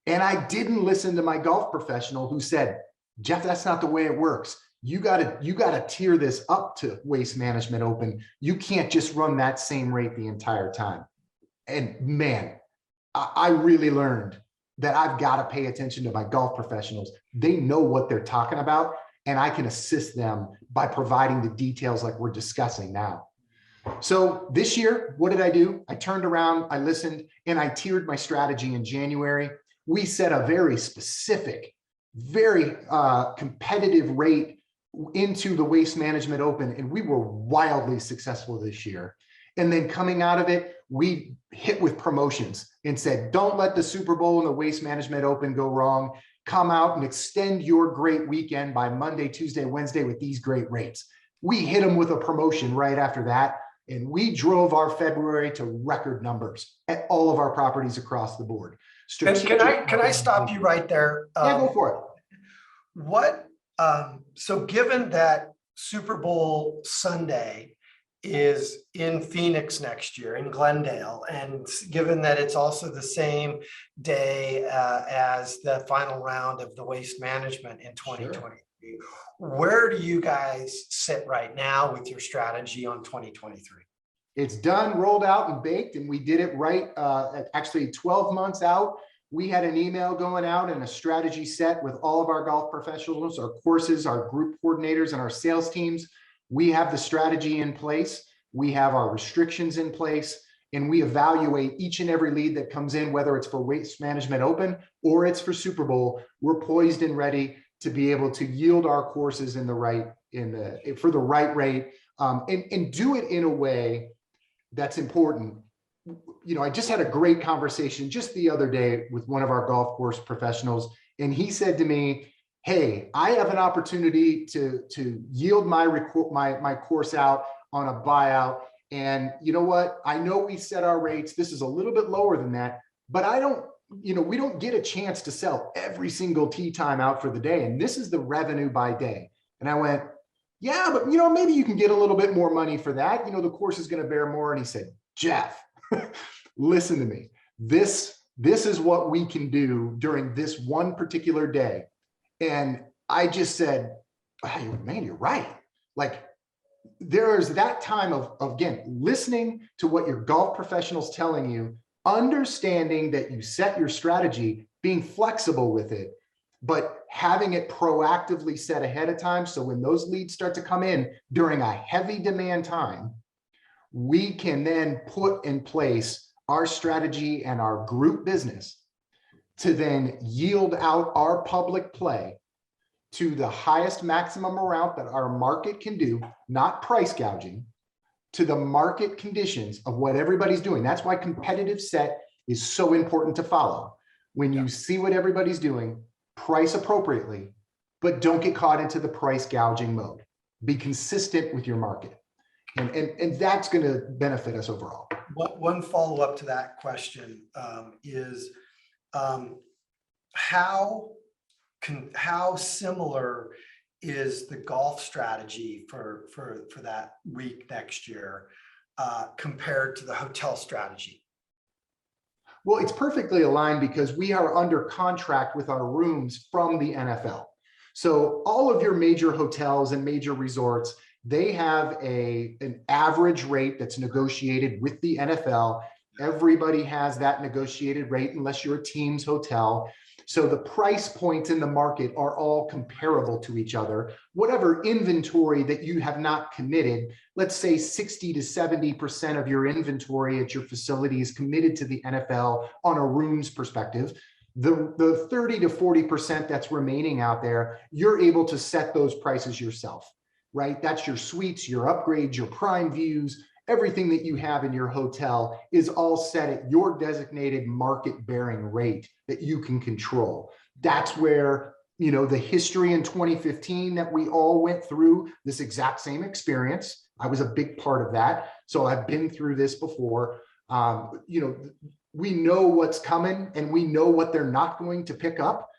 And I didn't listen to my golf professional who said, Jeff, that's not the way it works. You gotta tier this up to Waste Management Open. You can't just run that same rate the entire time. And man, I really learned that I've got to pay attention to my golf professionals. They know what they're talking about, and I can assist them by providing the details like we're discussing now. So this year, what did I do? I turned around, I listened, and I tiered my strategy in January. We set a very specific, very competitive rate into the Waste Management Open, and we were wildly successful this year. And then coming out of it, we hit with promotions and said, don't let the Super Bowl and the Waste Management Open go wrong. Come out and extend your great weekend by Monday, Tuesday, Wednesday with these great rates. We hit them with a promotion right after that, and we drove our February to record numbers at all of our properties across the board. Can I stop you right there? Yeah, go for it. So given that Super Bowl Sunday is in Phoenix next year, in Glendale, and given that it's also the same day as the final round of the Waste Management in 2023, sure, where do you guys sit right now with your strategy on 2023? It's done, rolled out, and baked, and we did it right actually 12 months out. We had an email going out and a strategy set with all of our golf professionals, our courses, our group coordinators, and our sales teams. We have the strategy in place. We have our restrictions in place, and we evaluate each and every lead that comes in, whether it's for Waste Management Open or it's for Super Bowl. We're poised and ready to be able to yield our courses for the right rate, and do it in a way that's important. You know, I just had a great conversation just the other day with one of our golf course professionals, and he said to me, hey, I have an opportunity to yield my course out on a buyout. And you know what? I know we set our rates. This is a little bit lower than that, but we don't get a chance to sell every single tee time out for the day. And this is the revenue by day. And I went, yeah, but maybe you can get a little bit more money for that. The course is going to bear more. And he said, Jeff, listen to me. This is what we can do during this one particular day. And I just said, oh, man, you're right. Like, there's that time of, again, listening to what your golf professional's telling you, understanding that you set your strategy, being flexible with it, but having it proactively set ahead of time. So when those leads start to come in during a heavy demand time, we can then put in place our strategy and our group business to then yield out our public play to the highest maximum amount that our market can do, not price gouging, to the market conditions of what everybody's doing. That's why competitive set is so important to follow. When you see what everybody's doing, price appropriately, but don't get caught into the price gouging mode. Be consistent with your market. And that's going to benefit us overall. One follow-up to that question is how similar is the golf strategy for that week next year compared to the hotel strategy? Well, it's perfectly aligned because we are under contract with our rooms from the NFL. So all of your major hotels and major resorts, they have an average rate that's negotiated with the NFL. Everybody has that negotiated rate unless you're a team's hotel. So the price points in the market are all comparable to each other. Whatever inventory that you have not committed, let's say 60 to 70% of your inventory at your facility is committed to the NFL on a rooms perspective. The 30 to 40% that's remaining out there, you're able to set those prices yourself, right? That's your suites, your upgrades, your prime views. Everything that you have in your hotel is all set at your designated market bearing rate that you can control. That's where, the history in 2015 that we all went through this exact same experience. I was a big part of that. So I've been through this before. We know what's coming and we know what they're not going to pick up.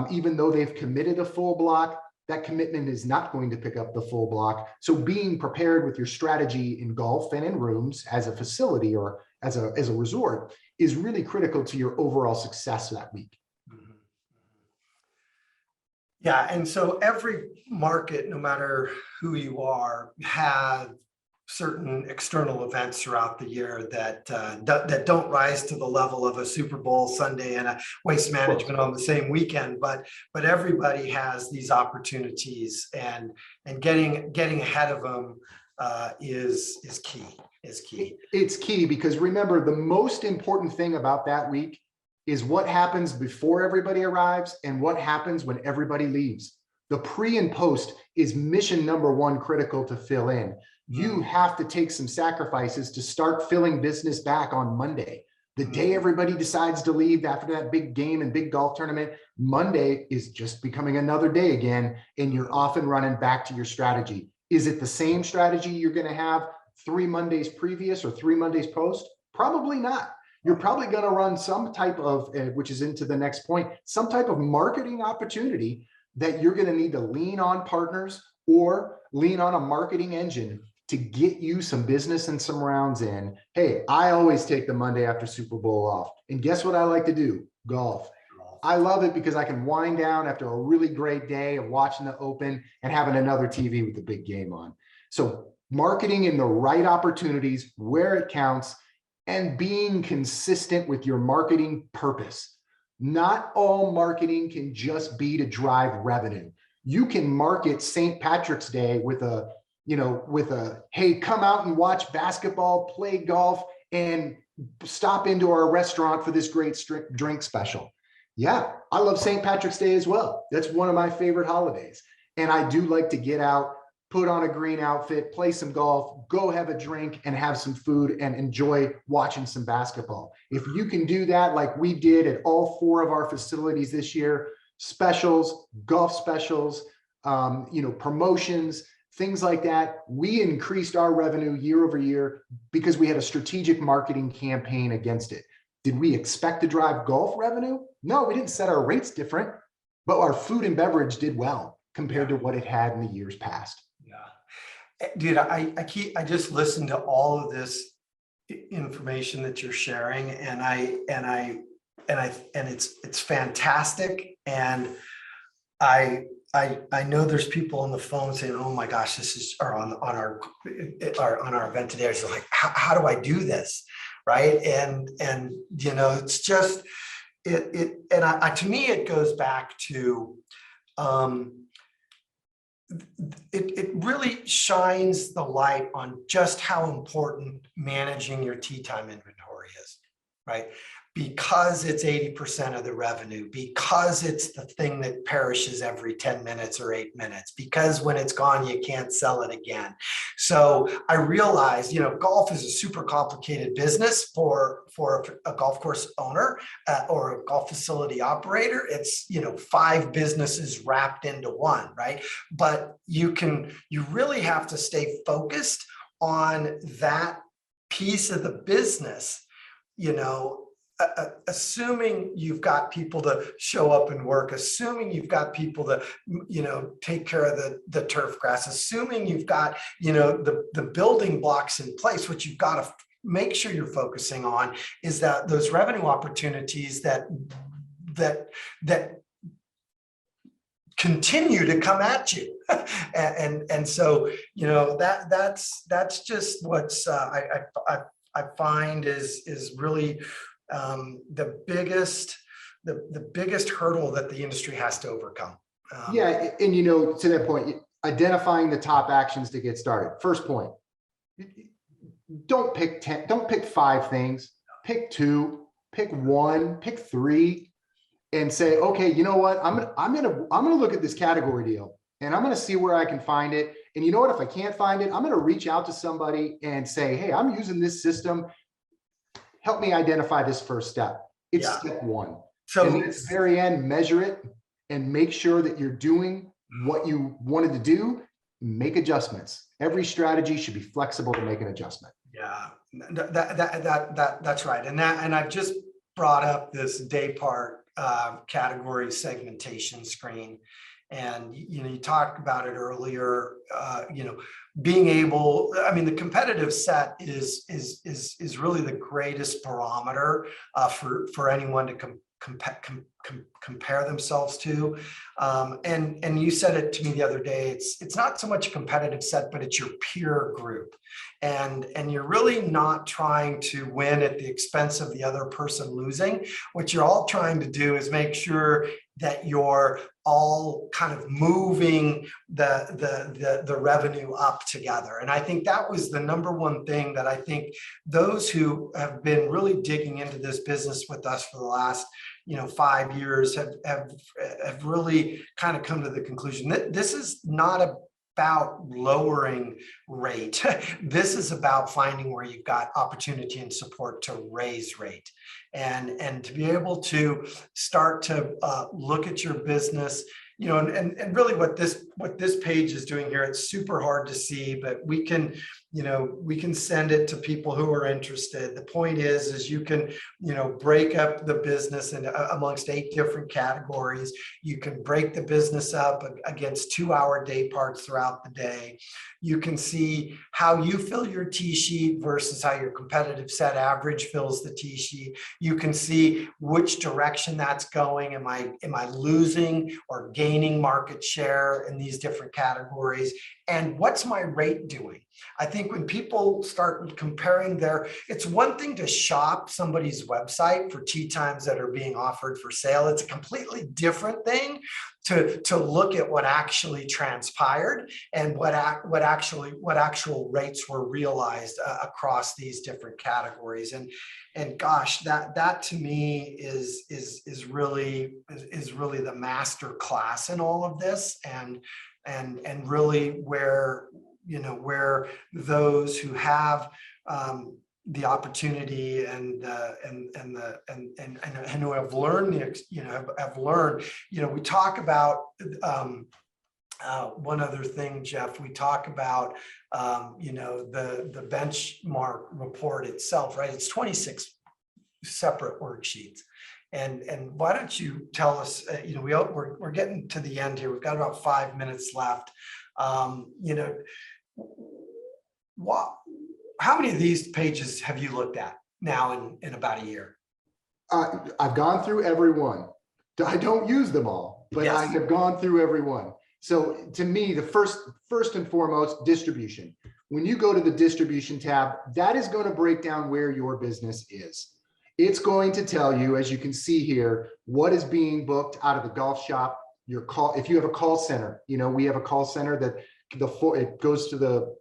Even though they've committed a full block, that commitment is not going to pick up the full block. So being prepared with your strategy in golf and in rooms as a facility or as a resort is really critical to your overall success that week. Yeah, and so every market, no matter who you are, have certain external events throughout the year that don't rise to the level of a Super Bowl Sunday and a Waste Management on the same weekend, but everybody has these opportunities, and getting ahead of them is key. It's key because remember, the most important thing about that week is what happens before everybody arrives and what happens when everybody leaves. The pre and post is mission number one critical to fill in. You have to take some sacrifices to start filling business back on Monday. The day everybody decides to leave after that big game and big golf tournament, Monday is just becoming another day again, and you're off and running back to your strategy. Is it the same strategy you're going to have 3 Mondays previous or 3 Mondays post? Probably not. You're probably going to run some type of, which is into the next point, some type of marketing opportunity that you're going to need to lean on partners or lean on a marketing engine to get you some business and some rounds in. Hey, I always take the Monday after Super Bowl off. And guess what I like to do? Golf. I love it because I can wind down after a really great day of watching the Open and having another TV with the big game on. So marketing in the right opportunities where it counts and being consistent with your marketing purpose. Not all marketing can just be to drive revenue. You can market St. Patrick's Day with a, hey, come out and watch basketball, play golf, and stop into our restaurant for this great drink special. Yeah, I love St. Patrick's Day as well. That's one of my favorite holidays. And I do like to get out, put on a green outfit, play some golf, go have a drink and have some food and enjoy watching some basketball. If you can do that like we did at all 4 of our facilities this year, specials, golf specials, promotions, things like that, we increased our revenue year over year because we had a strategic marketing campaign against it. Did we expect to drive golf revenue? No, we didn't set our rates different, but our food and beverage did well compared to what it had in the years past. Yeah, dude, I just listened to all of this information that you're sharing, and it's fantastic. And I know there's people on the phone saying, "Oh my gosh, this is," or on our event today. It's like, how do I do this, right? And it's just to me, it goes back to it really shines the light on just how important managing your tee time inventory is, right? because it's 80% of the revenue, because it's the thing that perishes every 10 minutes or 8 minutes, because when it's gone, you can't sell it again. So I realized, golf is a super complicated business for a golf course owner or a golf facility operator. It's, 5 businesses wrapped into one, right? But you really have to stay focused on that piece of the business, assuming you've got people to show up and work, assuming you've got people to, take care of the turf grass, assuming you've got, the building blocks in place. What you've got to make sure you're focusing on is that those revenue opportunities that continue to come at you. and so, that's just what's I find is really the biggest hurdle that the industry has to overcome. Yeah, and to that point, identifying the top actions to get started. First point, don't pick 10, don't pick 5 things, pick 2, pick 1, pick 3, and say, okay, you know what, I'm gonna look at this category deal and I'm gonna see where I can find it. And you know what, if I can't find it, I'm gonna reach out to somebody and say, hey, I'm using this system. Help me identify this first step. It's step 1. So at the very end, measure it and make sure that you're doing what you wanted to do. Make adjustments. Every strategy should be flexible to make an adjustment. Yeah, that's right. And I've just brought up this day part category segmentation screen. And, you talked about it earlier, being able, the competitive set is really the greatest barometer for anyone to compare themselves to. And you said it to me the other day, it's not so much a competitive set, but it's your peer group. And you're really not trying to win at the expense of the other person losing. What you're all trying to do is make sure that you're all kind of moving the revenue up together. And I think that was the number one thing that I think those who have been really digging into this business with us for the last 5 years have really kind of come to the conclusion that this is not about lowering rate. This is about finding where you've got opportunity and support to raise rate, and to be able to start to look at your business. And really what this page is doing here, it's super hard to see, but we can send it to people who are interested. The point is you can, break up the business amongst 8 different categories. You can break the business up against 2-hour day parts throughout the day. You can see how you fill your tee sheet versus how your competitive set average fills the tee sheet. You can see which direction that's going. Am I losing or gaining market share in these different categories? And what's my rate doing? I think when people start comparing it's one thing to shop somebody's website for tee times that are being offered for sale. It's a completely different thing to look at what actually transpired and what actual rates were realized across these different categories. And gosh, that to me is really the master class in all of this, and really where those who have the opportunity and who have learned we talk about one other thing, Jeff. We talk about the benchmark report itself, right? It's 26 separate worksheets. And why don't you tell us, we're getting to the end here. We've got about 5 minutes left. How many of these pages have you looked at now in about a year? I've gone through every one. I don't use them all, but yes. I have gone through every one. So to me, the first and foremost, distribution. When you go to the distribution tab, that is going to break down where your business is. It's going to tell you, as you can see here, what is being booked out of the golf shop. Your call, if you have a call center, we have a call center that it goes to the,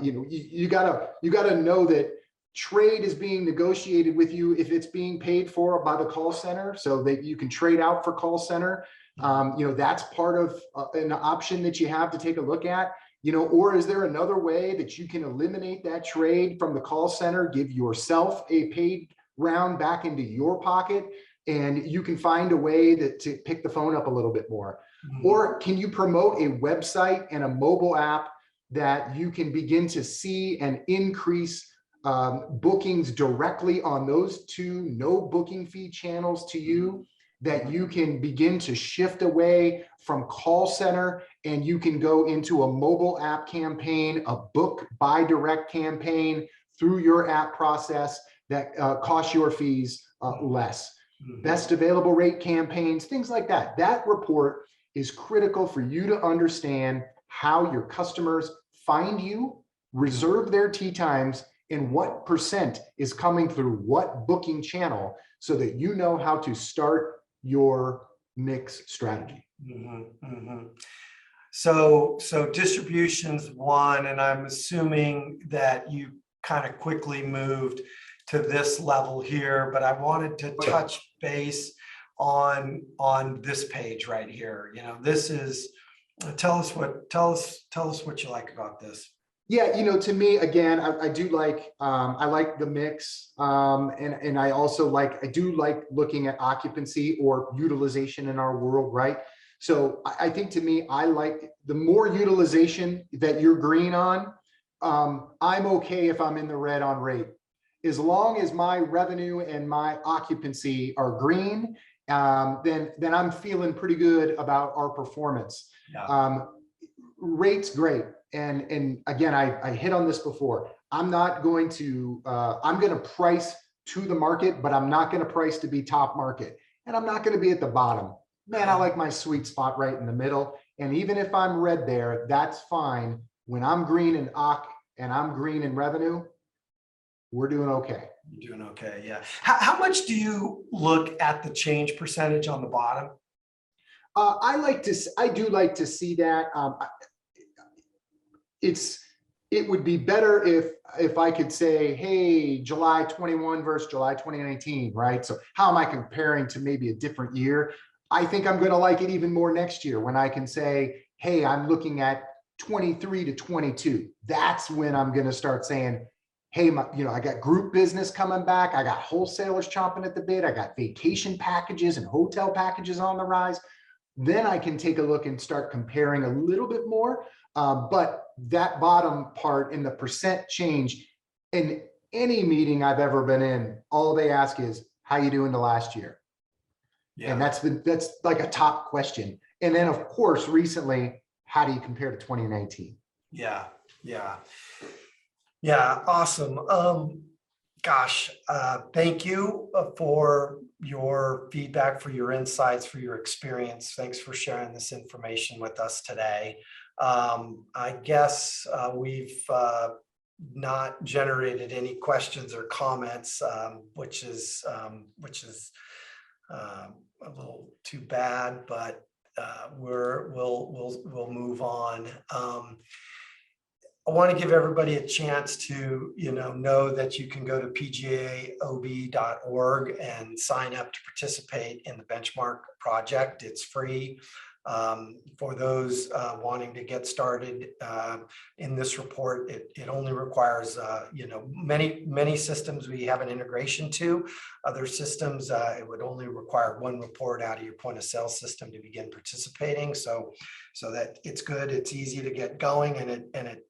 you gotta know that trade is being negotiated with you if it's being paid for by the call center, so that you can trade out for call center. That's part of an option that you have to take a look at. Or is there another way that you can eliminate that trade from the call center, give yourself a paid round back into your pocket, and you can find a way to pick the phone up a little bit more? Or can you promote a website and a mobile app that you can begin to see and increase bookings directly on those two no booking fee channels to you, that you can begin to shift away from call center and you can go into a mobile app campaign, a book buy direct campaign through your app process that costs your fees less. Best available rate campaigns, things like that. That report is critical for you to understand how your customers find you, reserve their tee times, and what percent is coming through what booking channel, so that you know how to start your mix strategy. So distribution's one, and I'm assuming that you kind of quickly moved to this level here, but I wanted to touch base on this page right here. This is, tell us what you like about this. Yeah, to me, again, I do like, I like the mix. And I also I do like looking at occupancy or utilization in our world, right? So I think, to me, I like the more utilization that you're green on. I'm okay if I'm in the red on rate, as long as my revenue and my occupancy are green. Then I'm feeling pretty good about our performance. Yeah. Rate's great. And again, I hit on this before. I'm going to price to the market, but I'm not going to price to be top market. And I'm not going to be at the bottom. Man, I like my sweet spot right in the middle. And even if I'm red there, that's fine. When I'm green in OC and I'm green in revenue, we're doing okay. You're doing okay, yeah. How much do you look at the change percentage on the bottom? I do like to see that. It would be better if I could say, hey, July 21 versus July 2019, right? So how am I comparing to maybe a different year? I think I'm going to like it even more next year when I can say, hey, I'm looking at 23 to 22. That's when I'm going to start saying, hey, I got group business coming back. I got wholesalers chomping at the bit. I got vacation packages and hotel packages on the rise. Then I can take a look and start comparing a little bit more. But that bottom part in the percent change, in any meeting I've ever been in, all they ask is, how you doing the last year? Yeah. And that's like a top question. And then, of course, recently, how do you compare to 2019? Yeah. Awesome. Thank you for your feedback, for your insights, for your experience. Thanks for sharing this information with us today. I guess we've not generated any questions or comments, which is a little too bad, but we'll move on. I want to give everybody a chance to, know that you can go to pgaob.org and sign up to participate in the benchmark project. It's free. For those wanting to get started in this report, it only requires, many systems we have an integration to. Other systems, it would only require one report out of your point of sale system to begin participating. So that it's good, it's easy to get going, and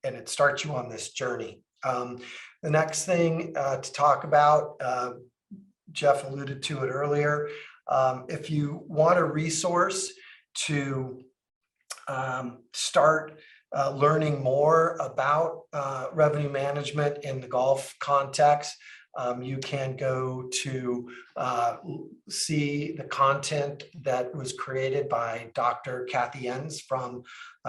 it starts you on this journey. The next thing to talk about, Jeff alluded to it earlier. If you want a resource to start learning more about revenue management in the golf context, you can go to see the content that was created by Dr. Kathy Enns from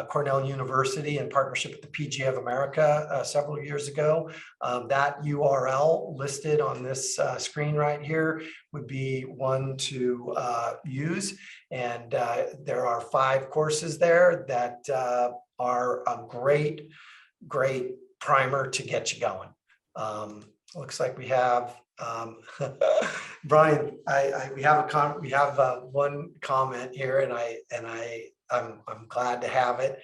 Cornell University in partnership with the PGA of America several years ago. That URL listed on this screen right here would be one to use. And there are 5 courses there that are a great primer to get you going. looks like we have Brian. We have one comment here, and I'm glad to have it.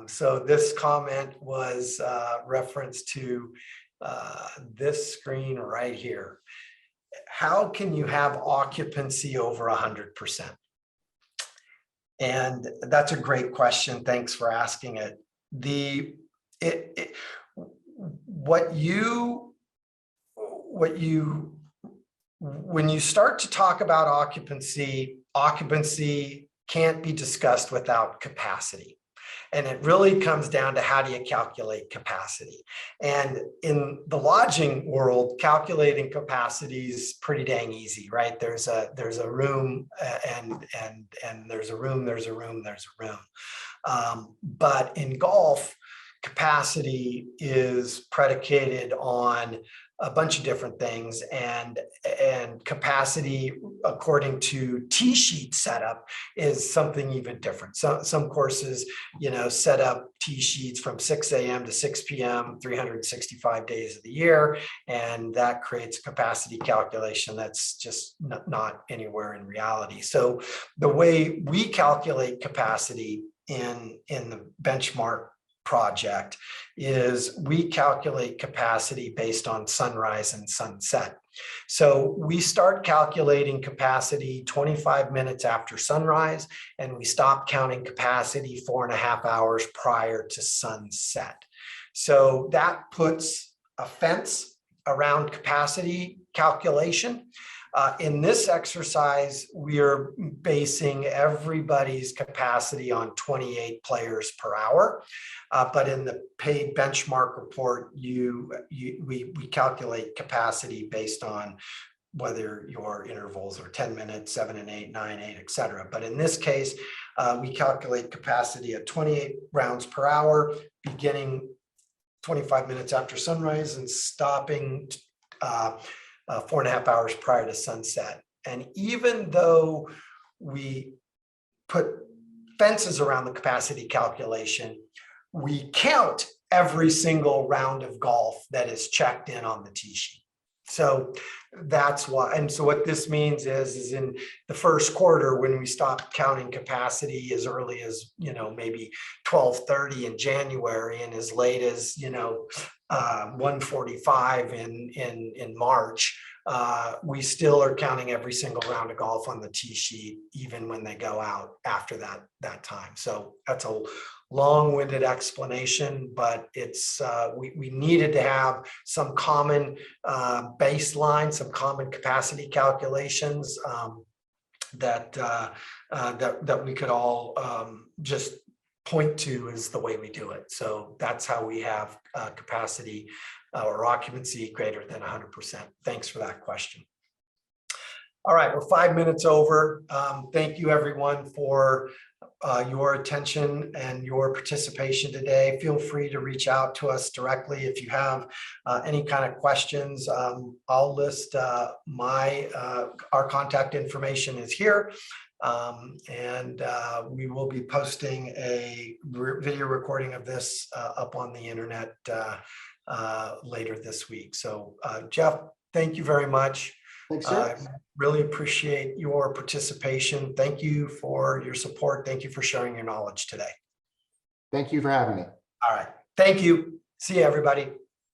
So this comment was reference to this screen right here. How can you have occupancy over 100%? And that's a great question. Thanks for asking it. When you start to talk about occupancy can't be discussed without capacity. And it really comes down to how do you calculate capacity. And in the lodging world, calculating capacity is pretty dang easy, right? There's a room and there's a room. But in golf, capacity is predicated on a bunch of different things, and capacity, according to tee sheet setup, is something even different. So some courses, set up tee sheets from 6 a.m. to 6 p.m. 365 days of the year, and that creates a capacity calculation that's just not anywhere in reality. So the way we calculate capacity in the benchmark project is we calculate capacity based on sunrise and sunset. So we start calculating capacity 25 minutes after sunrise, and we stop counting capacity 4.5 hours prior to sunset. So that puts a fence around capacity calculation. In this exercise, we are basing everybody's capacity on 28 players per hour. But in the paid benchmark report, we calculate capacity based on whether your intervals are 10 minutes, 7 and 8, 9, 8, et cetera. But in this case, we calculate capacity at 28 rounds per hour, beginning 25 minutes after sunrise and stopping 4.5 hours prior to sunset. And even though we put fences around the capacity calculation, we count every single round of golf that is checked in on the tee sheet. So that's why. And so what this means is in the first quarter, when we stop counting capacity as early as, maybe 12:30 in January, and as late as, 1:45 in March, we still are counting every single round of golf on the tee sheet, even when they go out after that time. So that's a long-winded explanation, but it's we needed to have some common baseline, some common capacity calculations that we could all just point to as the way we do it. So that's how we have capacity or occupancy greater than 100%. Thanks for that question. All right, we're 5 minutes over. Thank you everyone for your attention and your participation today. Feel free to reach out to us directly if you have any kind of questions. I'll list our contact information is here. And we will be posting a video recording of this up on the internet later this week. So Jeff, thank you very much. Thanks, sir. Really appreciate your participation. Thank you for your support. Thank you for sharing your knowledge today. Thank you for having me. All right. Thank you. See you, everybody.